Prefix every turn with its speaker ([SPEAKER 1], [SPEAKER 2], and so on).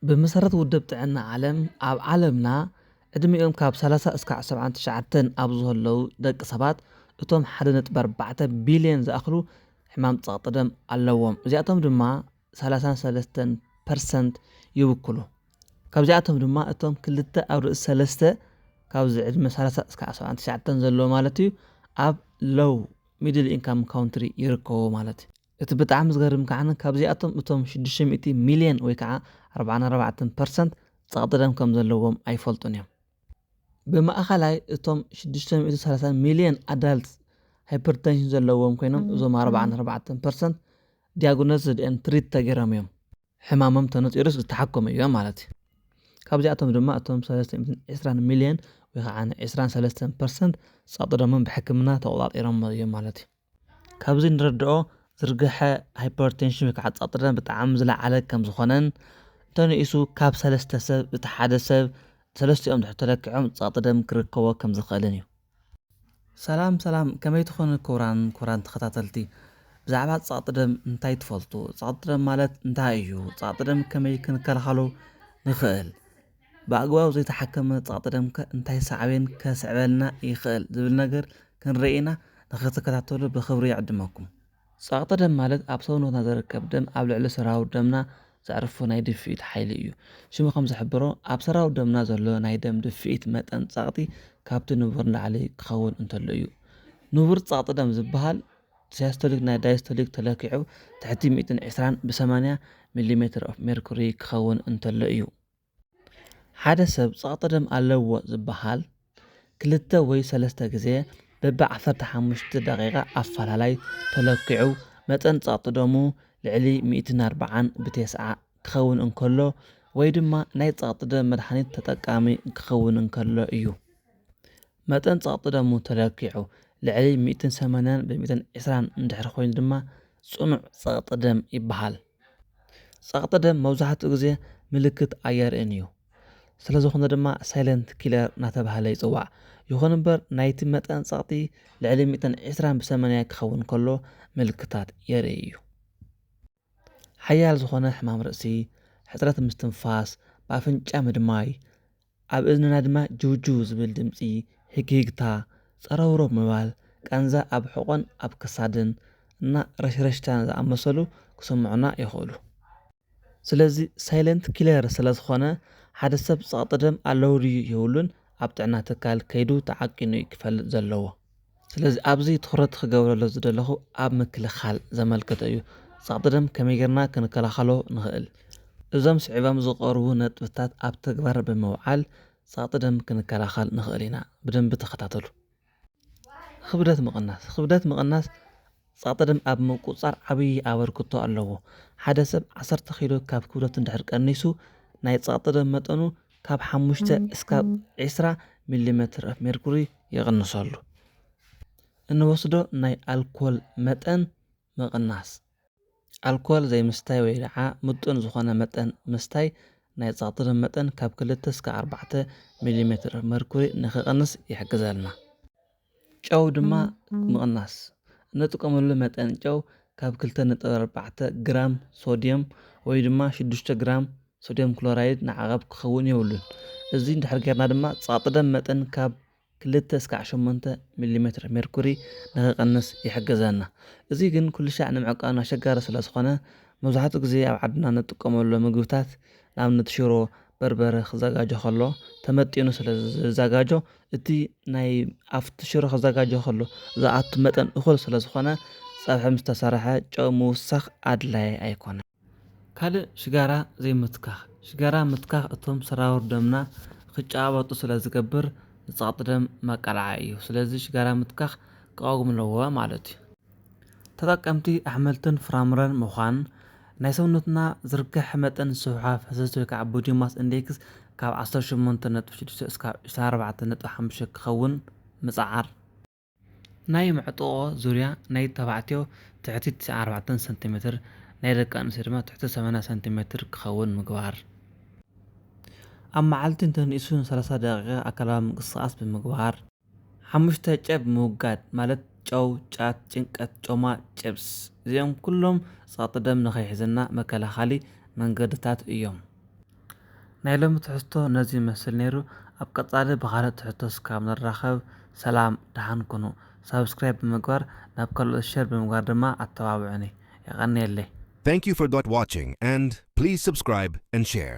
[SPEAKER 1] بمسارات ودب تعنا عالمنا ዕድሚኦም ካብ 30 እስካብ 19 ኣብ ዝህልው ደቂ ሰባት እቶም 1.4 ቢልዮን ዝኣኽሉ ሕማም ፀቕጢ ደም ኣለዎም። እዚኣቶም ድማ 33% ይውክሉ። ካብዚኣቶም ድማ እቶም 2/3 ካብዚ ዕድመ 30 እስካብ 19 ዘለዎ ማለት እዩ ኣብ ሎው ሚድል ኢንካም ካውንትሪ ይርከቡ ማለት እዩ። እቲ ብጣዕሚ ዝገርም ከዓነ ካብዚኣቶም እቶም 600 ሚልዮን ወይ ከዓ 44% ፀቕጢ ደም ከም ዘለዎም ኣይፈልጡን እዮም። ብማእኸላይ እቶም 630 ሚልዮን ኣዳልት ሃይፐርቴንሽን ዘለዎም ኮይኖም እዞም 44% ዲያግኖዝ ትሪት ተገይሮም እዮም ሕማሞም ተነፂሩስ ዝተሓከሙ እዮም ማለት እዩ። ካብዚኣቶም ድማ እቶም 320 ሚልዮን ወይ ከዓ 23% ፀቕጢ ደሞም ብሕክምና ተቆፃፂሮም እዮም ማለት እዩ። ካብዚ ንረድኦ ዝርግሐ ሃይፐርቴንሽን ወይ ከዓ ፀቕጢ ደም ብጣዕሚ ዝለዓለ ከም ዝኾነን እንተንእሱ ካብ 3 ሰብ እቲ ሓደ ሰብ ሰለስቲኦም ተለኪዖም ፀቕጢ ደም ክርከቦ ከም ዝኽእልን እዩ። ሰላም ከመይ ትኾኑ ክቡራን ተኸታተልቲ፣ ብዛዕባ ፀቕጢ ደም እንታይ ትፈልጡ? ፀቕጢ ደም ማለት እንታይ እዩ? ፀቕጢ ደም ከመይ ክንከላኸሎ ንኽእል? ብኣግባቡ ዘይተሓከመ ፀቕጢ ደም እንታይ ሳዕቤን ከስዕበልና ይኽእል ዝብል ነገር ክንርኢና ንኽትከታተሉ ብኽብሪ ይዕድመኩም። ፀቕጢ ደም ማለት ኣብ ሰውነትና ዝርከብ ደም ኣብ ልዕሊ ሰራዊ ደምና ዘዕርፎ ናይ ድፍኢት ሓይሊ እዩ። ሽሙ ከም ዝሕብሮ ኣብ ሰራዊ ደምና ዘሎ ናይ ደም ድፍኢት መጠን ፀቕጢ ካብቲ ንቡር ንላዕሊ ክኸውን እንተሎ እዩ። ንቡር ፀቕጢ ደም ዝበሃል ሲያስቶሊክ ናይ ዳያስቶሊክ ተለኪዑ ትሕቲ 120 ብ80 ሚሊሜትር ኦፍ ሜርኩሪ ክኸውን እንተሎ እዩ። ሓደ ሰብ ፀቕጢ ደም ኣለዎ ዝበሃል 2 ወይ 3 ግዜ በቢ 15 ደቂቓ ኣፈላላይ ተለኪዑ መጠን ፀቕጢ ደሙ ልዕሊ 140/90 ክኸውን እንከሎ ወይ ድማ ናይ ፀቕጢ ደም መድሓኒት ተጠቃሚ ክኸውን እንከሎ እዩ። መጠን ፀቕጢ ደሙ ተለኪዑ ልዕሊ 180/120 እንድሕር ኮይኑ ድማ ጽኑዕ ፀቕጢ ደም ይበሃል። ፀቕጢ ደም መብዛሕትኡ ግዜ ምልክት ኣየርእን እዩ። ስለዝኾነ ድማ ሳይለንት ኪለር እናተባህለ ይፅዋዕ። ይኹን እምበር ናይቲ መጠን ፀቕጢ ልዕሊ 120/80 ክኸውን ከሎ ምልክታት የርኢ እዩ። ሓያል ዝኾነ ሕማም ርእሲ፣ ሕፅረት ምስትንፋስ፣ ብኣፍንጫ ምድማይ፣ ኣብ እዝንና ድማ ጅውጅው ዝብል ድምፂ፣ ህግህግታ፣ ፀረውሮ ምባል፣ ቃንዛ ኣብ ሕቖን ኣብ ክሳድን እና ረሽረሽታ ዝኣመሰሉ ክስምዑና ይኽእሉ። ስለዚ ሳይለንት ኪለር ስለዝኾነ ሓደ ሰብ ፀቕጢ ደም ኣለዎ ድዩ የብሉን ኣብ ጥዕና ትካል ከይዱ ተዓቂኑ ክፈልጥ ዘለዎ። ስለዚ ኣብዚ ትኩረት ክገብረሉ ዝደለኹ ኣብ ምክልኻል ዘመልክት እዩ። ፀቕጢ ደም ከመይ ጌርና ክንከላኸሎ ንኽእል? እዞም ስዒቦም ዝቐርቡ ነጥብታት ኣብ ተግባር ብምውዓል ፀቕጢ ደም ክንከላኸል ንኽእል ኢና። ብደንቢ ተኸታተሉ። ክብደት ምቕናስ ፀቕጢ ደም ኣብ ምቁፅፃር ዓብይ ኣበርክቶ ኣለዎ። ሓደ ሰብ 10 ኪሎ ካብ ክብደቱ እንድሕር ቀኒሱ ናይ ፀቕጢ ደም መጠኑ ካብ 5 እስካብ 20 ሚሊሜትር ኦፍ ሜርኩሪ ይቕንሰሉ። እንወስዶ ናይ ኣልኮል መጠን ምቕናስ፣ ኣልኮል ዘይምስታይ ወይ ከዓ ምጡን ዝኾነ መጠን ምስታይ ናይ ፀቕጢ ደም መጠን ካብ 2 እስካብ 4 ሚሊሜትር ኦፍ ሜርኩሪ ንኽቕንስ ይሕግዘልና። ጨው ድማ ምቕናስ፣ እንጥቀመሉ መጠን ጨው ካብ 2.4 ግራም ሶድየም ወይ ድማ 6 ግራም ሶድየም ክሎራይድ ንዓቐብ ክኸውን የብሉን። እዚ እንድሕር ጌርና ድማ ፀቕጢ ደም መጠን ካብ 2 እስካብ 8 ሚሊሜትር ሜርኩሪ ንኽቕንስ ይሕግዘና። እዚ ግን ኩሉ ሻዕ ንምዕቃኑ ኣሸጋሪ ስለዝኾነ መብዛሕትኡ ግዜ ኣብ ዓድና እንጥቀመሉ ምግብታት ንኣብነት ሽሮ፣ በርበረ ክዘጋጆ ከሎ ተመጢኑ ስለ ዝዘጋጆ እቲ ናይ ኣብቲ ሽሮ ክዘጋጆ ከሎ ዝኣቱ መጠን እኹል ስለዝኾነ ፀብሒ ምስ ተሰርሐ ጨው ምውሳኽ ኣድላይ ኣይኮነን። ካልእ ሽጋራ ዘይምትካኽ፣ ሽጋራ ምትካኽ እቶም ሰራዊር ደምና ክጫወጡ ስለ ዝገብር ንፀቕጢ ደም መቃልዓይ እዩ። ስለዚ ሽጋራ ምትካኽ ክቐጉም ኣለዎ ማለት እዩ። ተጠቀምቲ ኣሕምልትን ፍራምረን ምዃን፣ ናይ ሰውነትና ዝርግሐ መጠን ስብሓ ፈሰስቲ ወይ ከዓ ቦዲ ማስ ኢንዴክስ ካብ 18.6 እስካብ 24.5 ክኸውን ምፅዓር፣ ናይ ምዕጥቖ ዙርያ ናይ ተባዕትዮ ትሕቲ 94 ሰንቲሜትር ናይ ደቂ ኣንስትዮ ድማ ትሕቲ 80 ሰንቲሜትር ክኸውን ምግባር፣ ኣብ መዓልቲ እንተንእሱ 30 ደቂቃ ኣካላዊ ምንቅስቓስ ብምግባር፣ 5 ጨብ ምውጋድ ማለት ጨው፣ ጫት፣ ጭንቀት፣ ጮማ፣ ጭብስ እዚኦም ኩሎም ፀቕጢ ደም ንኸይሕዘና መከላኸሊ መንገድታት እዮም። ናይ ሎሚ ትሕዝቶ ነዚ ይመስል ነይሩ ኣብ ቀጻሊ ብኻልእ ትሕዝቶ እስካብ ንራኸብ ሰላም ደሃን ኩኑ ሳብስክራይብ ብምግባር ናብ ካልኦት ሸር ብምግባር ድማ ኣተባብዑኒ ይቐኒየለይ
[SPEAKER 2] Thank you for watching, and please subscribe and share.